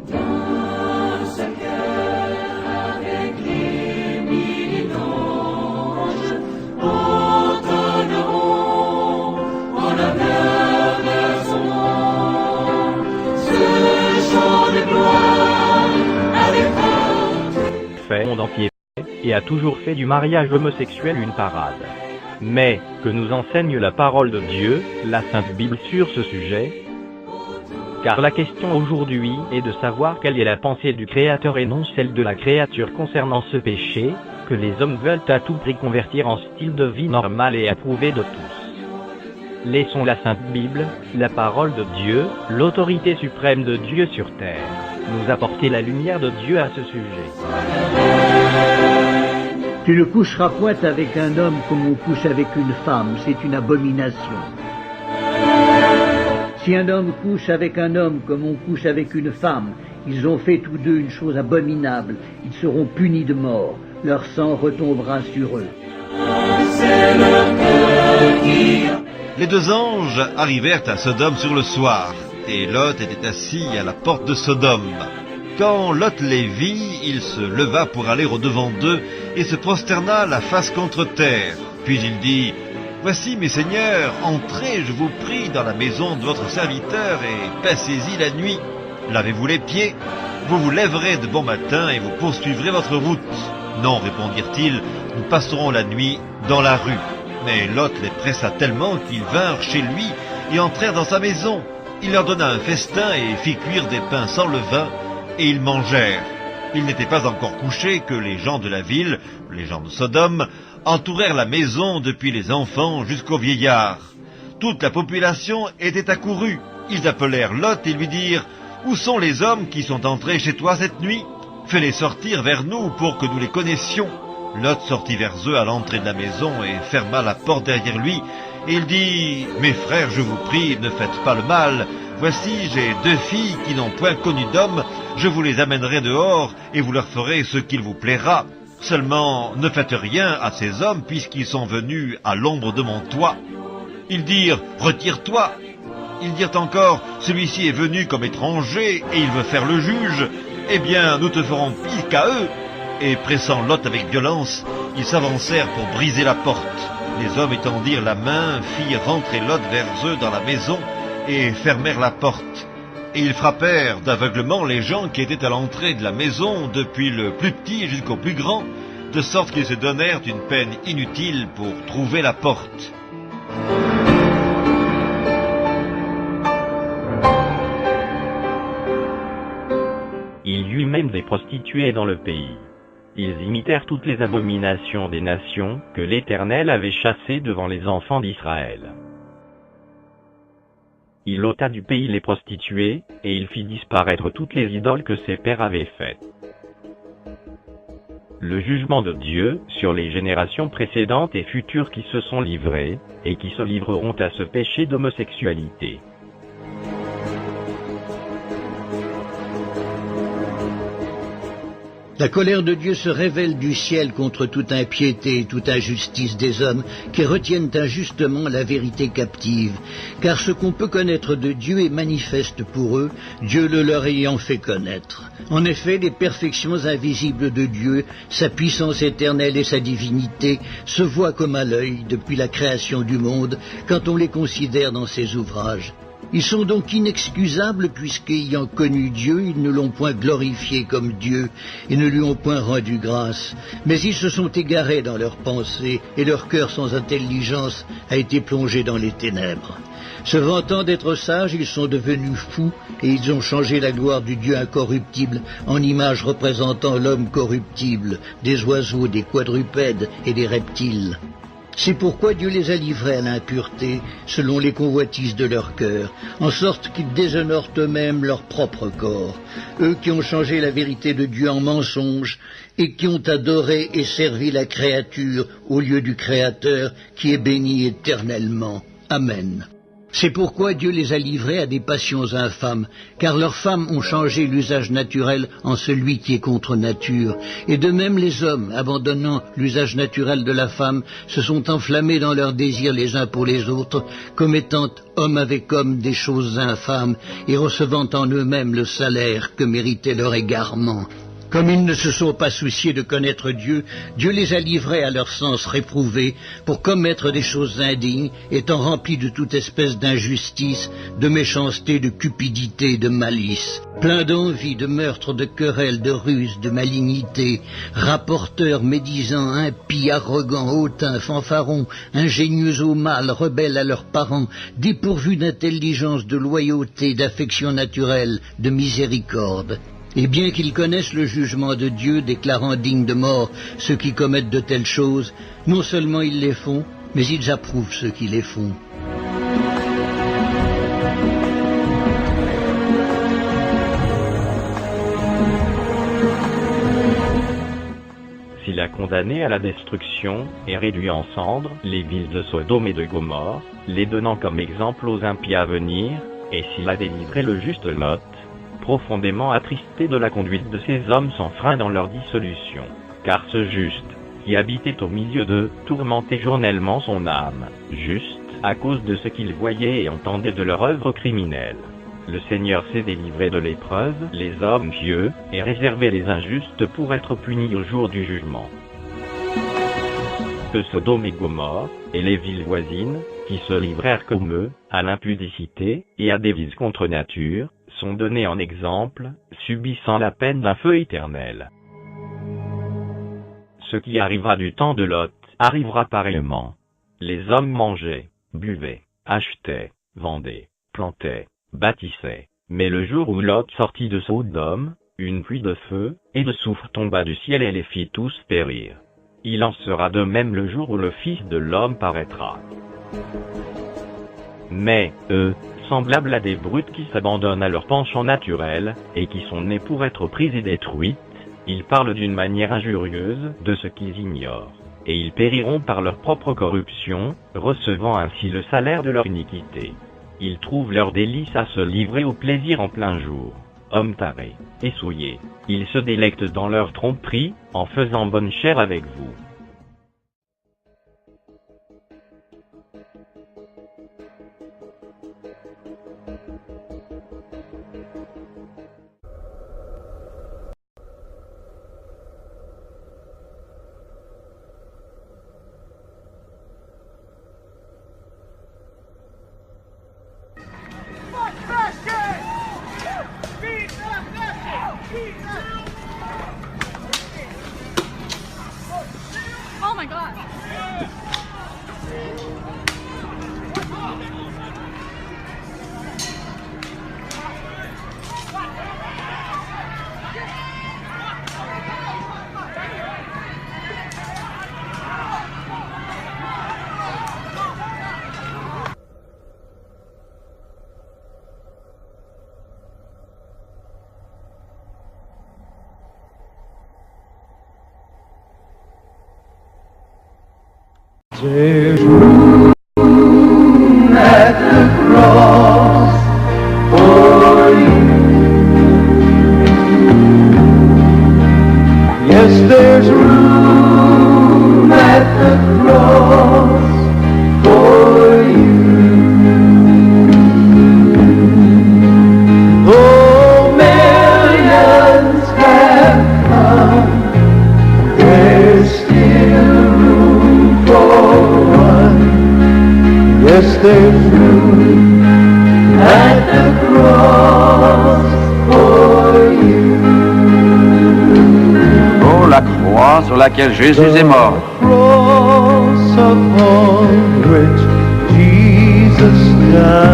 D'un seul cœur avec les mille anges, entonneront en l'honneur de son nom ce chant de gloire avec force. Fait le monde entier et a toujours fait du mariage homosexuel une parade. Mais, que nous enseigne la parole de Dieu, la Sainte Bible sur ce sujet? Car la question aujourd'hui est de savoir quelle est la pensée du Créateur et non celle de la créature concernant ce péché, que les hommes veulent à tout prix convertir en style de vie normal et approuvé de tous. Laissons la Sainte Bible, la parole de Dieu, l'autorité suprême de Dieu sur terre, nous apporter la lumière de Dieu à ce sujet. Tu ne coucheras point avec un homme comme on couche avec une femme, c'est une abomination. Si un homme couche avec un homme comme on couche avec une femme, ils ont fait tous deux une chose abominable, ils seront punis de mort, leur sang retombera sur eux. Les deux anges arrivèrent à Sodome sur le soir, et Lot était assis à la porte de Sodome. Quand Lot les vit, il se leva pour aller au-devant d'eux et se prosterna la face contre terre. Puis il dit: « Voici, mes seigneurs, entrez, je vous prie, dans la maison de votre serviteur et passez-y la nuit. Lavez-vous les pieds, vous vous lèverez de bon matin et vous poursuivrez votre route. » « Non, répondirent-ils, nous passerons la nuit dans la rue. » Mais Lot les pressa tellement qu'ils vinrent chez lui et entrèrent dans sa maison. Il leur donna un festin et fit cuire des pains sans levain, et ils mangèrent. Ils n'étaient pas encore couchés que les gens de la ville, les gens de Sodome, entourèrent la maison depuis les enfants jusqu'aux vieillards. Toute la population était accourue. Ils appelèrent Lot et lui dirent: « Où sont les hommes qui sont entrés chez toi cette nuit? Fais-les sortir vers nous pour que nous les connaissions. » Lot sortit vers eux à l'entrée de la maison et ferma la porte derrière lui. Et il dit: « Mes frères, je vous prie, ne faites pas le mal. Voici, j'ai deux filles qui n'ont point connu d'homme. Je vous les amènerai dehors et vous leur ferez ce qu'il vous plaira. Seulement, ne faites rien à ces hommes puisqu'ils sont venus à l'ombre de mon toit. » Ils dirent: « Retire-toi. » Ils dirent encore: « Celui-ci est venu comme étranger et il veut faire le juge. Eh bien, nous te ferons pire qu'à eux. » Et pressant Lot avec violence, ils s'avancèrent pour briser la porte. Les hommes étendirent la main, firent rentrer Lot vers eux dans la maison et fermèrent la porte. Et ils frappèrent d'aveuglement les gens qui étaient à l'entrée de la maison, depuis le plus petit jusqu'au plus grand, de sorte qu'ils se donnèrent une peine inutile pour trouver la porte. Il y eut même des prostituées dans le pays. Ils imitèrent toutes les abominations des nations que l'Éternel avait chassées devant les enfants d'Israël. Il ôta du pays les prostituées, et il fit disparaître toutes les idoles que ses pères avaient faites. Le jugement de Dieu sur les générations précédentes et futures qui se sont livrées, et qui se livreront à ce péché d'homosexualité. La colère de Dieu se révèle du ciel contre toute impiété et toute injustice des hommes qui retiennent injustement la vérité captive, car ce qu'on peut connaître de Dieu est manifeste pour eux, Dieu le leur ayant fait connaître. En effet, les perfections invisibles de Dieu, sa puissance éternelle et sa divinité, se voient comme à l'œil depuis la création du monde, quand on les considère dans ses ouvrages. Ils sont donc inexcusables puisqu'ayant connu Dieu, ils ne l'ont point glorifié comme Dieu et ne lui ont point rendu grâce. Mais ils se sont égarés dans leurs pensées et leur cœur sans intelligence a été plongé dans les ténèbres. Se vantant d'être sages, ils sont devenus fous et ils ont changé la gloire du Dieu incorruptible en image représentant l'homme corruptible, des oiseaux, des quadrupèdes et des reptiles. C'est pourquoi Dieu les a livrés à l'impureté, selon les convoitises de leur cœur, en sorte qu'ils déshonorent eux-mêmes leur propre corps, eux qui ont changé la vérité de Dieu en mensonge, et qui ont adoré et servi la créature au lieu du Créateur, qui est béni éternellement. Amen. C'est pourquoi Dieu les a livrés à des passions infâmes, car leurs femmes ont changé l'usage naturel en celui qui est contre nature. Et de même les hommes, abandonnant l'usage naturel de la femme, se sont enflammés dans leurs désirs les uns pour les autres, commettant homme avec homme des choses infâmes, et recevant en eux-mêmes le salaire que méritait leur égarement. Comme ils ne se sont pas souciés de connaître Dieu, Dieu les a livrés à leur sens réprouvé pour commettre des choses indignes, étant remplis de toute espèce d'injustice, de méchanceté, de cupidité, de malice. Pleins d'envie, de meurtre, de querelles, de ruse, de malignité, rapporteurs, médisants, impies, arrogants, hautains, fanfarons, ingénieux au mal, rebelles à leurs parents, dépourvus d'intelligence, de loyauté, d'affection naturelle, de miséricorde. Et bien qu'ils connaissent le jugement de Dieu, déclarant dignes de mort ceux qui commettent de telles choses, non seulement ils les font, mais ils approuvent ceux qui les font. S'il a condamné à la destruction et réduit en cendres les villes de Sodome et de Gomorrhe, les donnant comme exemple aux impies à venir, et s'il a délivré le juste Lot, profondément attristé de la conduite de ces hommes sans frein dans leur dissolution, car ce juste, qui habitait au milieu d'eux, tourmentait journellement son âme, juste, à cause de ce qu'il voyait et entendait de leur œuvre criminelle. Le Seigneur s'est délivré de l'épreuve, les hommes pieux, et réservé les injustes pour être punis au jour du jugement. Que Sodome et Gomorrhe, et les villes voisines, qui se livrèrent comme eux, à l'impudicité, et à des vices contre nature, sont donnés en exemple, subissant la peine d'un feu éternel. Ce qui arriva du temps de Lot, arrivera pareillement. Les hommes mangeaient, buvaient, achetaient, vendaient, plantaient, bâtissaient. Mais le jour où Lot sortit de Sodome, une pluie de feu et de soufre tomba du ciel et les fit tous périr. Il en sera de même le jour où le Fils de l'homme paraîtra. Mais, eux, semblables à des brutes qui s'abandonnent à leur penchant naturel, et qui sont nés pour être prises et détruites, ils parlent d'une manière injurieuse de ce qu'ils ignorent, et ils périront par leur propre corruption, recevant ainsi le salaire de leur iniquité. Ils trouvent leur délice à se livrer au plaisir en plein jour. Hommes tarés et souillés, ils se délectent dans leur tromperie, en faisant bonne chère avec vous. Oh my God! There's room at the cross for you. Yes, there's room at the cross for you. Though millions have come, there's still room for one. Yes, there's room at the cross for you. Oh, la croix sur laquelle Jésus est mort. The cross upon which Jesus died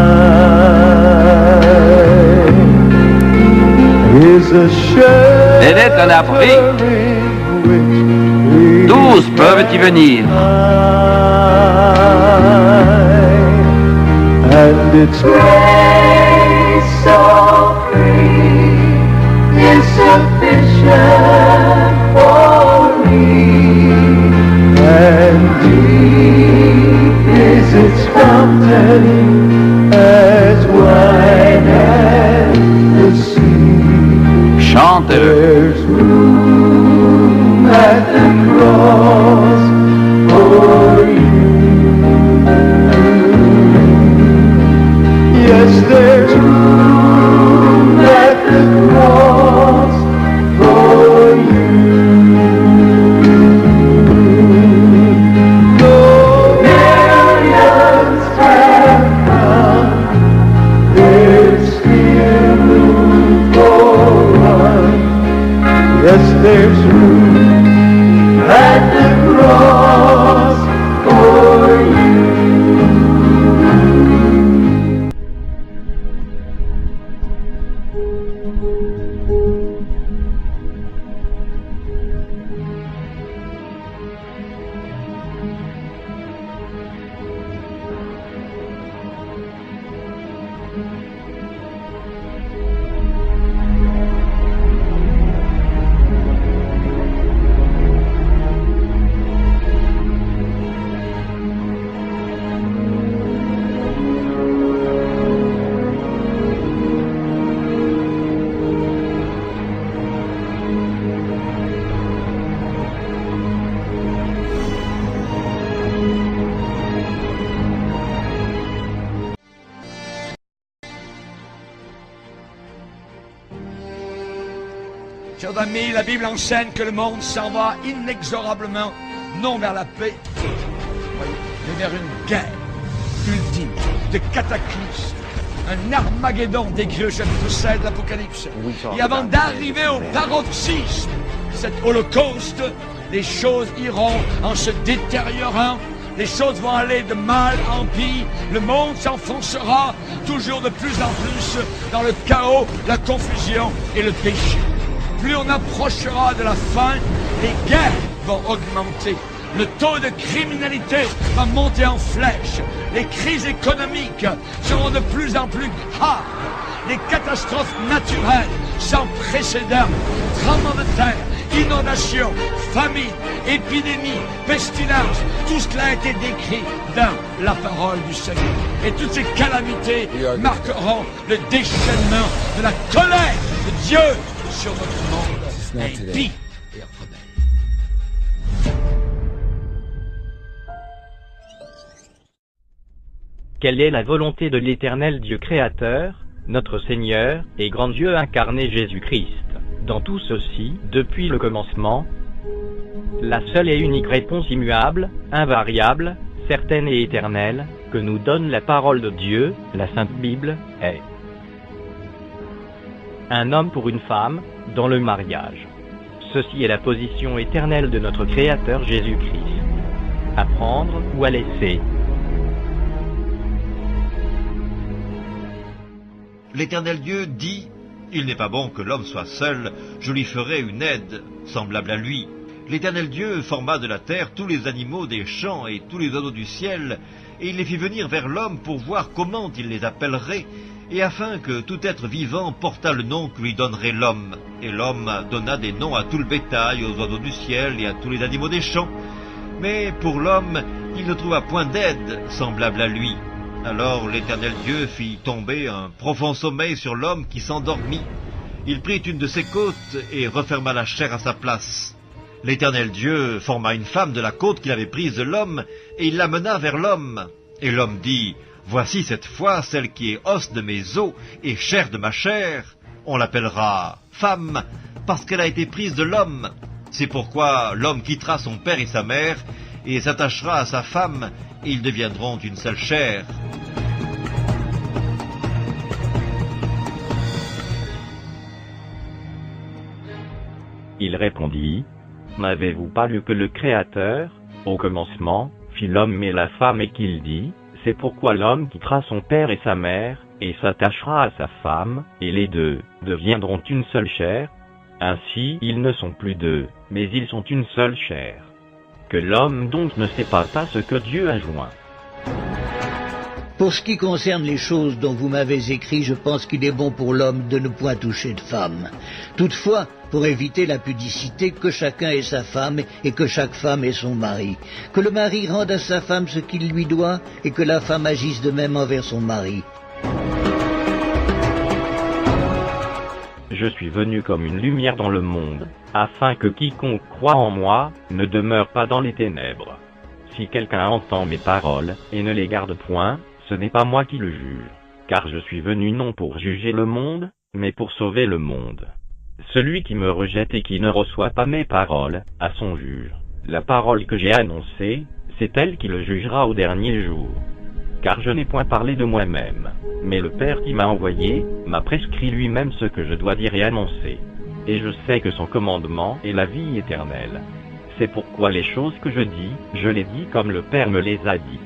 is a Elle est un abri. sharing which 12 peuvent y venir. and its grace so free is sufficient for me, and deep is its fountain, heureux. There's room at the cross for you. Yes, there's room at the cross for you. Though millions have come, there's still room for one. Yes, there's room at the cross for you. Chers amis, la Bible enseigne que le monde s'en va inexorablement, non vers la paix, mais vers une guerre ultime, de cataclysme, un Armageddon décrit au chapitre 7 de l'Apocalypse. Et avant d'arriver au paroxysme de cet holocauste, les choses iront en se détériorant, les choses vont aller de mal en pire, le monde s'enfoncera toujours de plus en plus dans le chaos, la confusion et le péché. Plus on approchera de la fin, les guerres vont augmenter. Le taux de criminalité va monter en flèche. Les crises économiques seront de plus en plus graves. Les catastrophes naturelles sans précédent, tremblements de terre, inondations, famine, épidémies, pestilences, tout cela a été décrit dans la parole du Seigneur. Et toutes ces calamités marqueront le déchaînement de la colère de Dieu sur notre monde impie et rebelle. Quelle est la volonté de l'Éternel Dieu créateur, notre Seigneur et grand Dieu incarné Jésus-Christ? Dans tout ceci, depuis le commencement, la seule et unique réponse immuable, invariable, certaine et éternelle, que nous donne la parole de Dieu, la Sainte Bible, est un homme pour une femme, dans le mariage. Ceci est la position éternelle de notre Créateur Jésus-Christ. À prendre ou à laisser. L'Éternel Dieu dit, « Il n'est pas bon que l'homme soit seul, je lui ferai une aide, semblable à lui. » L'Éternel Dieu forma de la terre tous les animaux des champs et tous les oiseaux du ciel, et il les fit venir vers l'homme pour voir comment il les appellerait, et afin que tout être vivant portât le nom que lui donnerait l'homme. Et l'homme donna des noms à tout le bétail, aux oiseaux du ciel et à tous les animaux des champs. Mais pour l'homme, il ne trouva point d'aide semblable à lui. Alors l'Éternel Dieu fit tomber un profond sommeil sur l'homme qui s'endormit. Il prit une de ses côtes et referma la chair à sa place. L'Éternel Dieu forma une femme de la côte qu'il avait prise de l'homme, et il l'amena vers l'homme. Et l'homme dit, « Voici cette fois celle qui est os de mes os et chair de ma chair. On l'appellera femme, parce qu'elle a été prise de l'homme. C'est pourquoi l'homme quittera son père et sa mère, et s'attachera à sa femme, et ils deviendront une seule chair. » Il répondit, « N'avez-vous pas lu que le Créateur, au commencement, fit l'homme et la femme et qu'il dit, c'est pourquoi l'homme quittera son père et sa mère, et s'attachera à sa femme, et les deux deviendront une seule chair. Ainsi, ils ne sont plus deux, mais ils sont une seule chair. Que l'homme donc ne sépare pas ce que Dieu a joint. » Pour ce qui concerne les choses dont vous m'avez écrit, je pense qu'il est bon pour l'homme de ne point toucher de femme. Toutefois, pour éviter la pudicité, que chacun ait sa femme et que chaque femme ait son mari. Que le mari rende à sa femme ce qu'il lui doit et que la femme agisse de même envers son mari. Je Je suis venu comme une lumière dans le monde, afin que quiconque croit en moi, ne demeure pas dans les ténèbres. Si quelqu'un entend mes paroles, et ne les garde point, ce n'est pas moi qui le juge. Car je suis venu non pour juger le monde, mais pour sauver le monde. Celui qui me rejette et qui ne reçoit pas mes paroles, a son juge. La parole que j'ai annoncée, c'est elle qui le jugera au dernier jour. Car je n'ai point parlé de moi-même, mais le Père qui m'a envoyé, m'a prescrit lui-même ce que je dois dire et annoncer. Et je sais que son commandement est la vie éternelle. C'est pourquoi les choses que je dis, je les dis comme le Père me les a dit.